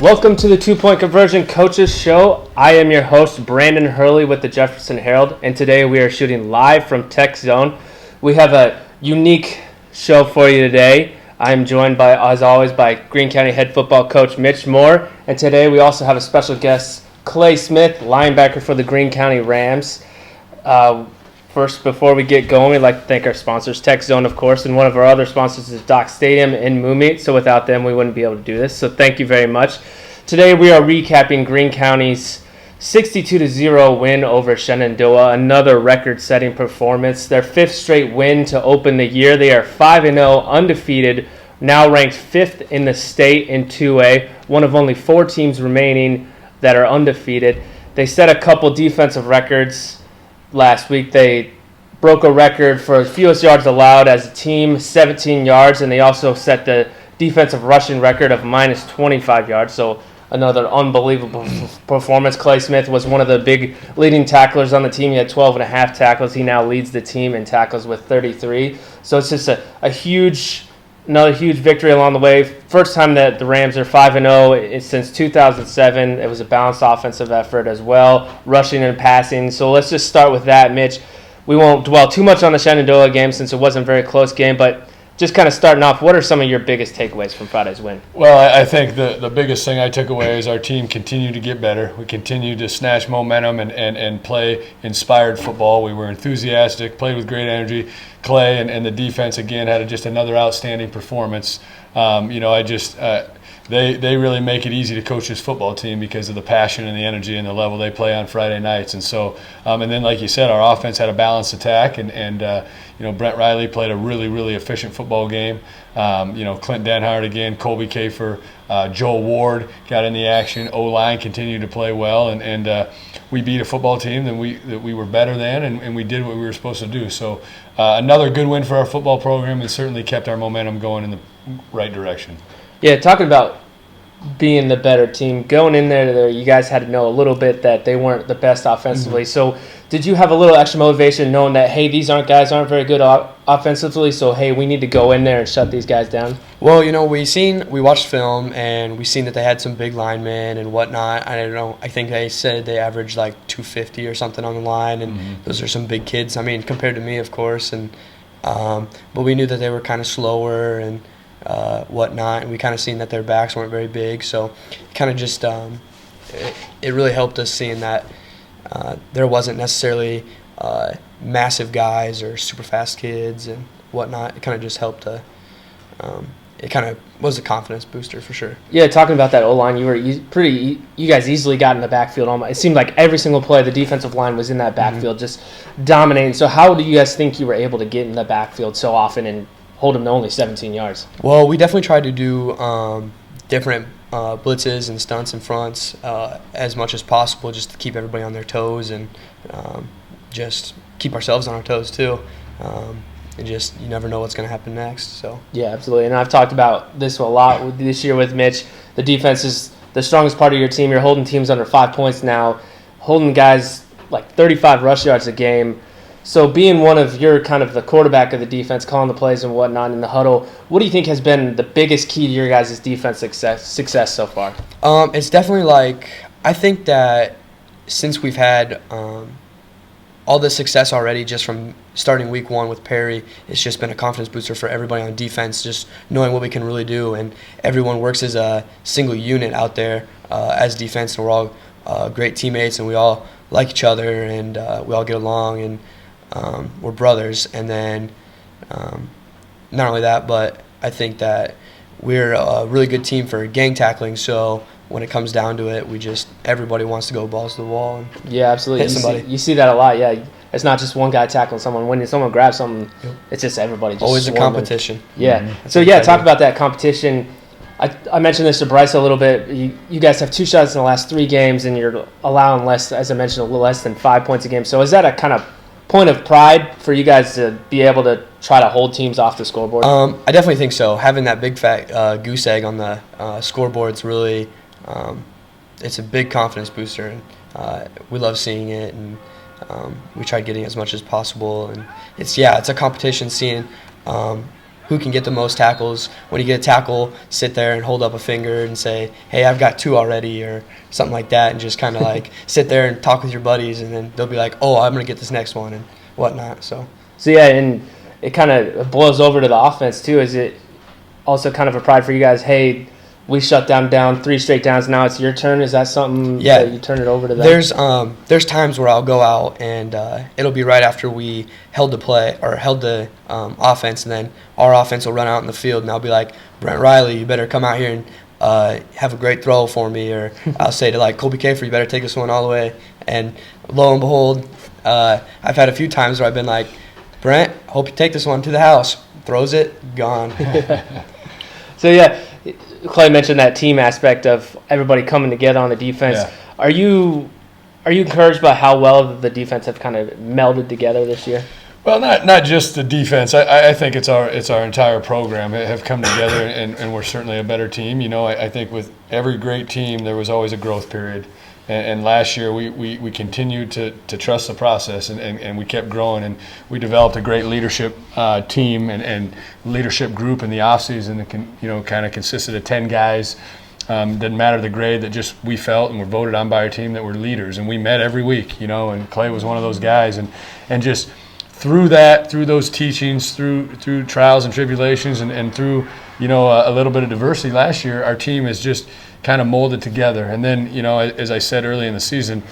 Welcome to the 2-Point Conversion Coaches Show. I am your host, Brandon Hurley with the Jefferson Herald, and today we are shooting live from Tech Zone. We have a unique show for you today. I am joined, as always, by Greene County head football coach Mitch Moore, and today we also have a special guest, Clay Smith, linebacker for the Greene County Rams. First, before we get going, we'd like to thank our sponsors, Tech Zone, of course, and one of our other sponsors is Dock Stadium in Moomeat, so without them, we wouldn't be able to do this, so thank you very much. Today, we are recapping Greene County's 62-0 win over Shenandoah, another record-setting performance, their fifth straight win to open the year. They are 5-0, undefeated, now ranked fifth in the state in 2A, one of only 4 teams remaining that are undefeated. They set a couple defensive records. Last week, they broke a record for fewest yards allowed as a team, 17 yards, and they also set the defensive rushing record of minus 25 yards, so another unbelievable performance. Clay Smith was one of the big leading tacklers on the team. He had 12 and a half tackles. He now leads the team in tackles with 33, so it's just another huge victory along the way. First time that the Rams are 5-0 since 2007. It was a balanced offensive effort as well, rushing and passing. So let's just start with that, Mitch. We won't dwell too much on the Shenandoah game since it wasn't a very close game, but just kind of starting off, what are some of your biggest takeaways from Friday's win? Well, I think the biggest thing I took away is our team continued to get better. We continued to snatch momentum and play inspired football. We were enthusiastic, played with great energy. Clay and the defense, again, had just another outstanding performance. They really make it easy to coach this football team because of the passion and the energy and the level they play on Friday nights. And so, and then like you said, our offense had a balanced attack, and Brent Riley played a really, really efficient football game. Clint Denhart again, Colby Kafer, Joel Ward got in the action. O-line continued to play well, and we beat a football team that we were better than, and we did what we were supposed to do. So another good win for our football program, and certainly kept our momentum going in the right direction. Yeah, talking about being the better team, going in there, you guys had to know a little bit that they weren't the best offensively. Mm-hmm. So did you have a little extra motivation knowing that, hey, these guys aren't very good offensively, so, hey, we need to go in there and shut these guys down? Well, we watched film, and we seen that they had some big linemen and whatnot. I don't know. I think they said they averaged like 250 or something on the line, and those are some big kids. I mean, compared to me, of course. And but we knew that they were kind of slower and whatnot, and we kind of seen that their backs weren't very big, so kind of just it really helped us seeing that there wasn't necessarily massive guys or super fast kids and whatnot. It kind of just helped it kind of was a confidence booster for sure. Yeah, talking about that O-line, you guys easily got in the backfield. It seemed like every single play the defensive line was in that backfield, just dominating. So how do you guys think you were able to get in the backfield so often and hold them to only 17 yards? Well, we definitely tried to do different blitzes and stunts and fronts as much as possible, just to keep everybody on their toes and just keep ourselves on our toes too. And just, you never know what's going to happen next. So yeah, absolutely. And I've talked about this a lot this year with Mitch. The defense is the strongest part of your team. You're holding teams under 5 points now, holding guys like 35 rush yards a game. So being one of your kind of the quarterback of the defense, calling the plays and whatnot in the huddle, what do you think has been the biggest key to your guys' defense success so far? It's definitely I think that since we've had all this success already just from starting week 1 with Perry, it's just been a confidence booster for everybody on defense, just knowing what we can really do. And everyone works as a single unit out there as defense, and we're all great teammates, and we all like each other, and we all get along, and we're brothers. And then not only that, but I think that we're a really good team for gang tackling. So when it comes down to it, everybody wants to go balls to the wall and yeah, absolutely. hit somebody. You see that a lot, yeah. It's not just one guy tackling someone. When someone grabs something, it's just everybody just always swarming. a competition. Yeah. Mm-hmm. So yeah, talk about that competition. I mentioned this to Bryce a little bit. You guys have 2 shots in the last 3 games, and you're allowing less, as I mentioned, a little less than 5 points a game. So is that a kind of point of pride for you guys to be able to try to hold teams off the scoreboard? I definitely think so. Having that big fat goose egg on the scoreboard's really it's a big confidence booster, and we love seeing it, and we try getting as much as possible. And it's a competition seeing who can get the most tackles. When you get a tackle, sit there and hold up a finger and say, hey, I've got 2 already, or something like that, and just kind of like sit there and talk with your buddies, and then they'll be like, oh, I'm going to get this next one and whatnot. So yeah, and it kind of blows over to the offense too. Is it also kind of a pride for you guys? Hey, we shut them down 3 straight downs. Now it's your turn. Is that something that you turn it over to them? There's times where I'll go out and it'll be right after we held the offense, and then our offense will run out in the field, and I'll be like, Brent Riley, you better come out here and have a great throw for me, or I'll say to like Colby Kuemper, you better take this one all the way. And lo and behold, I've had a few times where I've been like, Brent, hope you take this one to the house. Throws it, gone. So yeah, Clay mentioned that team aspect of everybody coming together on the defense. Yeah. Are you encouraged by how well the defense have kind of melded together this year? Well, not just the defense. I think it's our entire program have come together, and we're certainly a better team. You know, I think with every great team, there was always a growth period. And last year, we continued to trust the process, and we kept growing, and we developed a great leadership team and leadership group in the offseason that kind of consisted of 10 guys. Didn't matter the grade, that just we felt and were voted on by our team that were leaders, and we met every week, and Clay was one of those guys, and just through those teachings, through trials and tribulations, and through a little bit of diversity last year, our team is just kind of molded together. And then, as I said early in the season,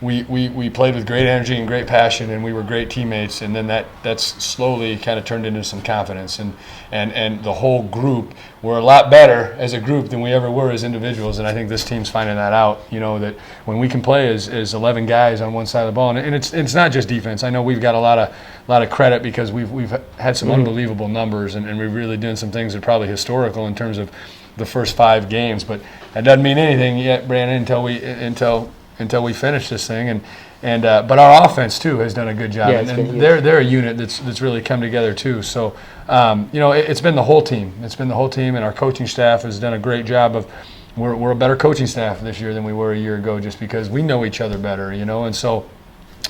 we played with great energy and great passion, and we were great teammates. And then that's slowly kind of turned into some confidence. And the whole group, we're a lot better as a group than we ever were as individuals. And I think this team's finding that out, that when we can play as 11 guys on one side of the ball, and it's not just defense. I know we've got a lot of credit because we've had some unbelievable numbers, and we're really doing some things that are probably historical in terms of the first 5 games, but that doesn't mean anything yet, Brandon, until we finish this thing. But our offense too has done a good job, and they're a unit that's really come together too. So it's been the whole team. It's been the whole team, and our coaching staff has done a great job of. We're a better coaching staff this year than we were a year ago, just because we know each other better, and so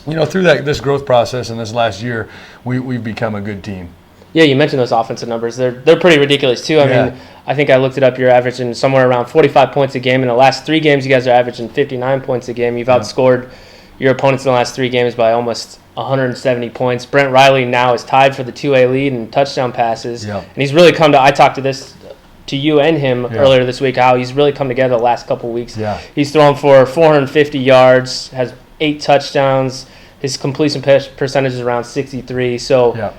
through this growth process and this last year, we've become a good team. Yeah, you mentioned those offensive numbers. They're pretty ridiculous too. I mean, I think I looked it up. You're averaging somewhere around 45 points a game. In the last 3 games, you guys are averaging 59 points a game. You've outscored your opponents in the last 3 games by almost 170 points. Brent Riley now is tied for the 2A lead in touchdown passes. Yeah. And he's really come to – I talked to you and him earlier this week, how he's really come together the last couple of weeks. Yeah. He's thrown for 450 yards, has 8 touchdowns. His completion percentage is around 63. So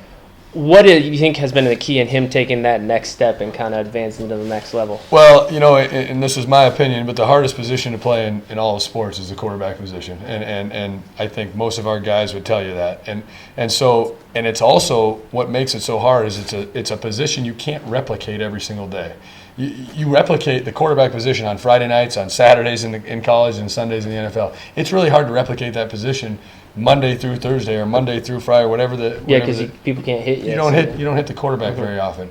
what do you think has been the key in him taking that next step and kind of advancing to the next level? Well, and this is my opinion, but the hardest position to play in all of sports is the quarterback position. And I think most of our guys would tell you that. And it's also what makes it so hard is it's a position you can't replicate every single day. You replicate the quarterback position on Friday nights, on Saturdays in college, and Sundays in the NFL. It's really hard to replicate that position Monday through Thursday or Monday through Friday, whatever because people can't hit you. You don't hit the quarterback very often,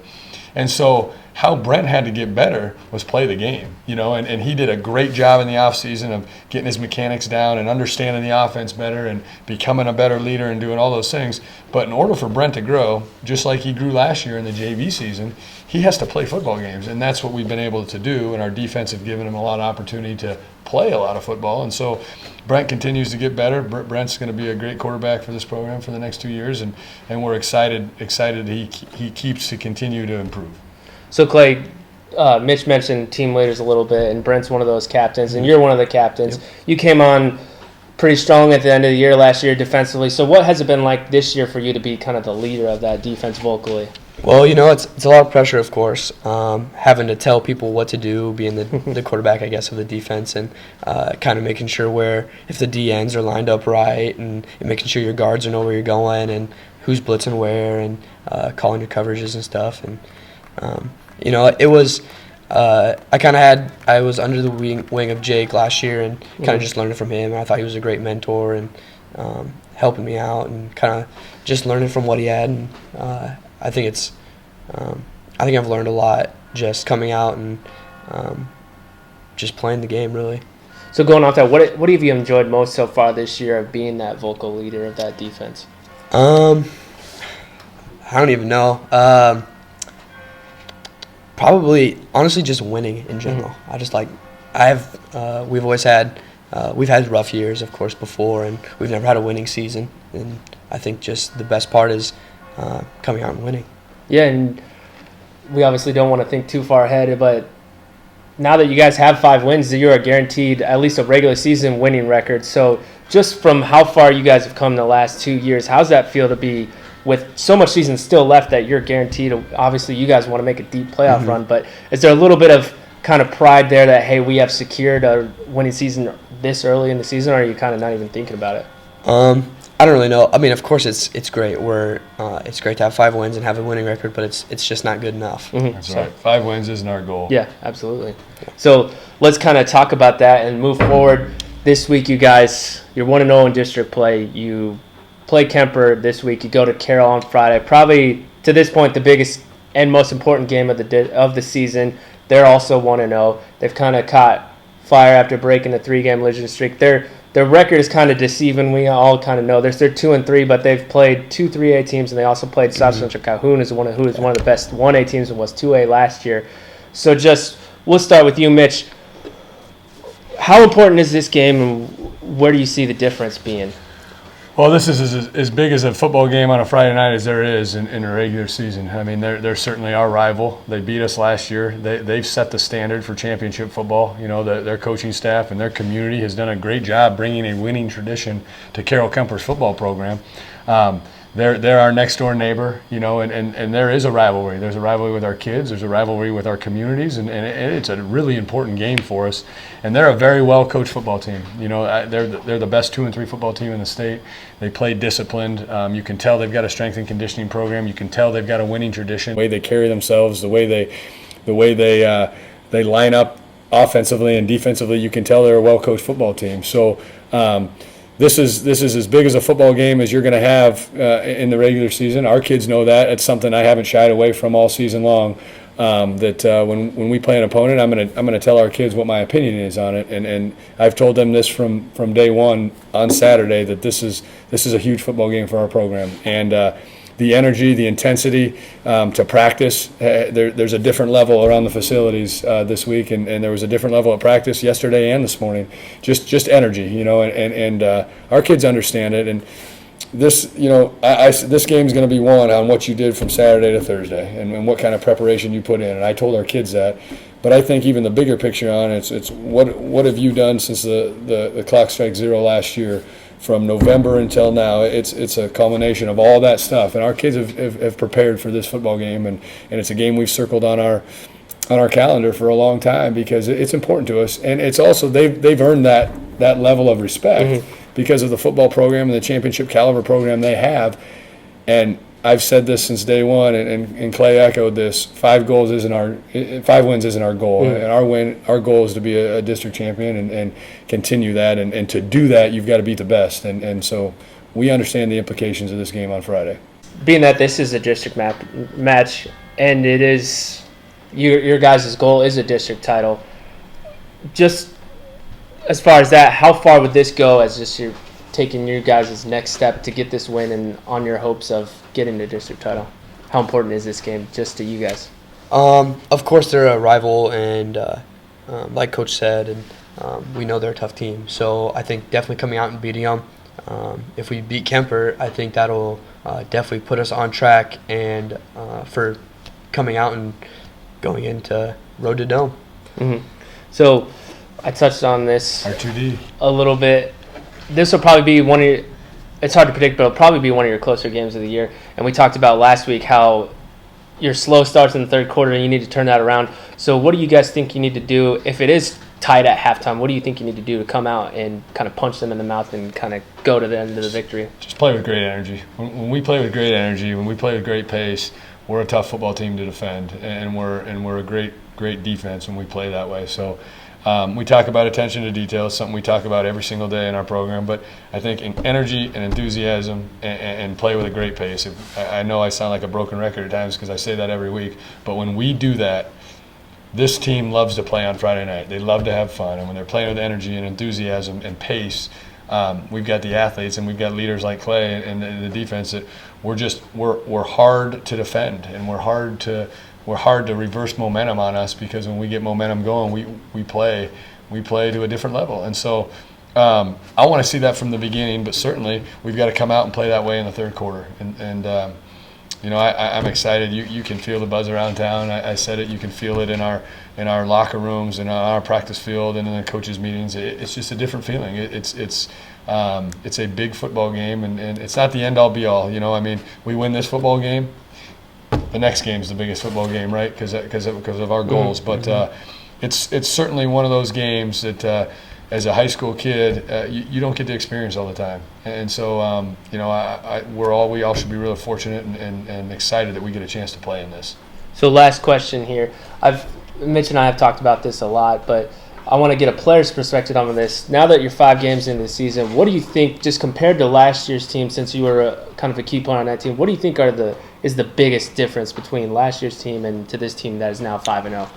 and so how Brent had to get better was play the game, and he did a great job in the offseason of getting his mechanics down and understanding the offense better and becoming a better leader and doing all those things. But in order for Brent to grow, just like he grew last year in the JV season, he has to play football games, and that's what we've been able to do, and our defense have given him a lot of opportunity to play a lot of football. And so Brent continues to get better. Brent's going to be a great quarterback for this program for the next 2 years, and we're excited that he keeps to continue to improve. So Clay, Mitch mentioned team leaders a little bit, and Brent's one of those captains, and you're one of the captains. Yep. You came on pretty strong at the end of the year last year defensively. So what has it been like this year for you to be kind of the leader of that defense vocally? Well, it's a lot of pressure, of course, having to tell people what to do, being the quarterback, I guess, of the defense, and kind of making sure if the DNs are lined up right, and making sure your guards know where you're going and who's blitzing where, and calling your coverages and stuff. And it was I was under the wing of Jake last year, and kind of just learning from him. I thought he was a great mentor and helping me out, and kind of just learning from what he had. And I think I've learned a lot just coming out and just playing the game, really. So going off that, what have you enjoyed most so far this year of being that vocal leader of that defense? I don't even know. Probably, honestly, just winning in general. We've always had, we've had rough years, of course, before, and we've never had a winning season. And I think just the best part is coming out and winning. Yeah, and we obviously don't want to think too far ahead, but now that you guys have 5 wins, you're guaranteed at least a regular season winning record. So just from how far you guys have come the last 2 years, how's that feel to be with so much season still left that you're guaranteed? Obviously, you guys want to make a deep playoff run, but is there a little bit of kind of pride there that, hey, we have secured a winning season this early in the season, or are you kind of not even thinking about it? I don't really know. I mean, of course, it's great. It's great to have 5 wins and have a winning record, but it's just not good enough. That's right. 5 wins isn't our goal. Yeah, absolutely. So let's kind of talk about that and move forward. This week, you guys, you're 1-0 in district play. You play Kuemper this week. You go to Carroll on Friday. Probably, to this point, the biggest and most important game of the season. They're also 1-0. They've kind of caught fire after breaking the 3-game losing streak. Their record is kind of deceiving. We all kind of know they're 2-3, but they've played 2 3A teams, and they also played South Central Calhoun, who is one of the best 1A teams and was 2A last year. So we'll start with you, Mitch. How important is this game, and where do you see the difference being? Well, this is as big as a football game on a Friday night as there is in a regular season. I mean, they're certainly our rival. They beat us last year. They've set the standard for championship football. You know, their coaching staff and their community has done a great job bringing a winning tradition to Carroll Kuemper's football program. They're our next door neighbor, you know, and there is a rivalry. There's a rivalry with our kids. There's a rivalry with our communities, and it's a really important game for us. And they're a very well coached football team. You know, they're the best 2 and 3 football team in the state. They play disciplined. You can tell they've got a strength and conditioning program. You can tell they've got a winning tradition. The way they carry themselves, the way they line up offensively and defensively, you can tell they're a well coached football team. So. This is as big as a football game as you're going to have in the regular season. Our kids know that. It's something I haven't shied away from all season long. When we play an opponent, I'm going to tell our kids what my opinion is on it, and I've told them this from day one on Saturday that this is a huge football game for our program, and the energy, the intensity to practice. There's a different level around the facilities this week, and there was a different level of practice yesterday and this morning. Just energy, you know, and our kids understand it. And this, you know, this game's going to be won on what you did from Saturday to Thursday and what kind of preparation you put in. And I told our kids that. But I think even the bigger picture on it's what have you done since the clock strike 0 last year? From November until now, it's a culmination of all that stuff, and our kids have prepared for this football game, and it's a game we've circled on our calendar for a long time because it's important to us, and it's also they've earned that level of respect because of the football program and the championship caliber program they have, and I've said this since day one, and Clay echoed this: 5 wins isn't our goal, and our goal is to be a district champion and continue that, and to do that, you've got to beat the best, and so we understand the implications of this game on Friday. Being that this is a district match, and it is your guys' goal is a district title. Just as far as that, how far would this go as just you're taking your guys' next step to get this win and on your hopes of getting the district title? How important is this game just to you guys? Of course, they're a rival, and like Coach said, and we know they're a tough team. So I think definitely coming out and beating them. If we beat Kuemper, I think that'll definitely put us on track and for coming out and going into Road to Dome. So I touched on this R2D a little bit. This will probably be one of your, it's hard to predict, but it'll probably be one of your closer games of the year. And we talked about last week how your slow starts in the third quarter and you need to turn that around. So what do you guys think you need to do if it is tied at halftime? What do you think you need to do to come out and kind of punch them in the mouth and kind of go to the end of the victory? Just play with great energy. When we play with great energy, when we play with great pace, we're a tough football team to defend, and we're a great defense when we play that way. So we talk about attention to detail. It's something we talk about every single day in our program. But I think in energy and enthusiasm and play with a great pace. I know I sound like a broken record at times because I say that every week. But when we do that, this team loves to play on Friday night. They love to have fun. And when they're playing with energy and enthusiasm and pace, we've got the athletes and we've got leaders like Clay and the defense that we're hard to defend, and we're hard to we're hard to reverse momentum on us, because when we get momentum going, we play to a different level. And so I want to see that from the beginning, but certainly we've got to come out and play that way in the third quarter. And I'm excited. You can feel the buzz around town. I said it. You can feel it in our locker rooms and on our practice field and in the coaches' meetings. It's just a different feeling. It's a big football game, and it's not the end all be all. I mean, we win this football game, the next game's the biggest football game, right? Because of our goals. But it's certainly one of those games that as a high school kid you don't get to experience all the time. And so we all should be really fortunate and excited that we get a chance to play in this. So last question here. Mitch and I have talked about this a lot, but I want to get a player's perspective on this. Now that you're 5 games into the season, what do you think, just compared to last year's team, since you were kind of a key player on that team, what do you think is the biggest difference between last year's team and to this team that is now 5-0?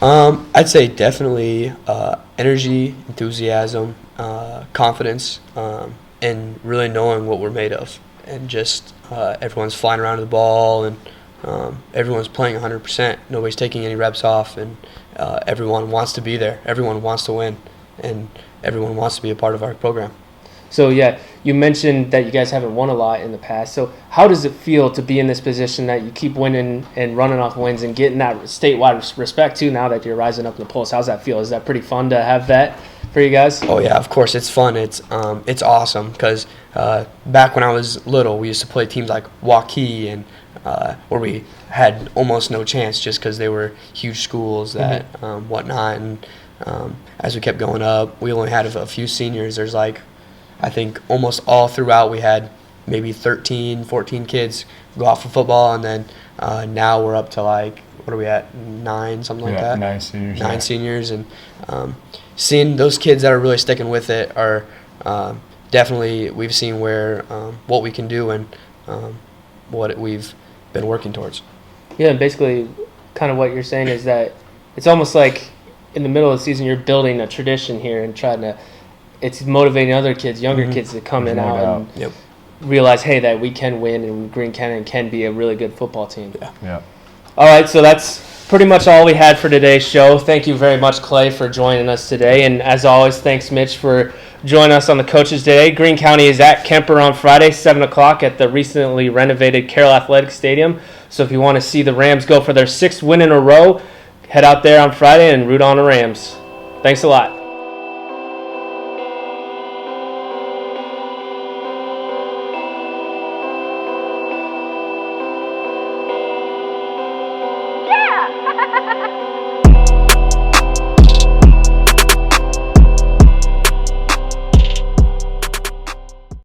I'd say definitely energy, enthusiasm, confidence, and really knowing what we're made of. And just everyone's flying around the ball, and everyone's playing 100%. Nobody's taking any reps off, and everyone wants to be there. Everyone wants to win, and everyone wants to be a part of our program. So, yeah, you mentioned that you guys haven't won a lot in the past. So how does it feel to be in this position that you keep winning and running off wins and getting that statewide respect, too, now that you're rising up in the polls? How's that feel? Is that pretty fun to have that for you guys? Oh, yeah, of course. It's fun. It's awesome because back when I was little, we used to play teams like Waukee and where we had almost no chance just because they were huge schools that whatnot. And as we kept going up, we only had a few seniors. There's I think almost all throughout we had maybe 13, 14 kids go out for football, and then now we're up to what are we at, 9, something like that? 9 seniors. 9 seniors, and seeing those kids that are really sticking with it are definitely, we've seen what we can do and what we've been working towards. Yeah, and basically kind of what you're saying is that it's almost like in the middle of the season you're building a tradition here and trying to – it's motivating other kids, younger kids, to come in out and realize, hey, that we can win and Greene County can be a really good football team. Yeah. All right, so that's pretty much all we had for today's show. Thank you very much, Clay, for joining us today. And as always, thanks, Mitch, for joining us on the Coaches Day. Greene County is at Kuemper on Friday, 7 o'clock at the recently renovated Carroll Athletic Stadium. So if you want to see the Rams go for their 6th win in a row, head out there on Friday and root on the Rams. Thanks a lot. Yeah!